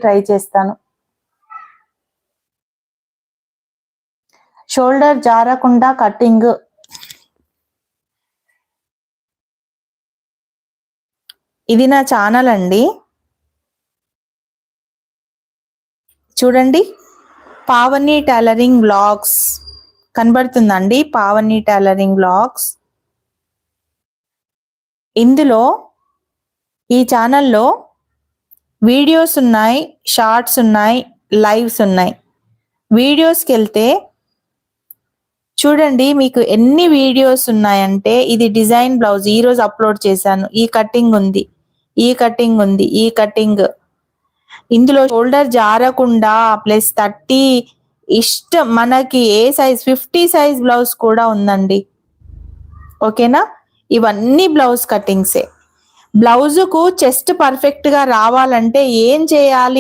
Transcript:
Try చేస్తాను. Shoulder జారకుండా cutting. ఇది నా ఛానల్ అండి, చూడండి. పావని టైలరింగ్ బ్లాగ్స్ కనబడుతుందండి, పావని టైలరింగ్ బ్లాగ్స్. ఇందులో ఈ ఛానల్లో వీడియోస్ ఉన్నాయి, షార్ట్స్ ఉన్నాయి, లైవ్స్ ఉన్నాయి. వీడియోస్కి వెళ్తే చూడండి, మీకు ఎన్ని వీడియోస్ ఉన్నాయంటే, ఇది డిజైన్ బ్లౌజ్ ఈరోజు అప్లోడ్ చేశాను. ఈ కటింగ్ ఉంది, ఈ కటింగ్ ఉంది, ఈ కటింగ్. ఇందులో షోల్డర్ జారకుండా ప్లస్ 30 ఇష్టం మనకి ఏ సైజ్ 50 సైజ్ బ్లౌజ్ కూడా ఉందండి. ఓకేనా, ఇవన్నీ బ్లౌజ్ కటింగ్సే. బ్లౌజుకు చెస్ట్ పర్ఫెక్ట్ గా రావాలంటే ఏం చేయాలి?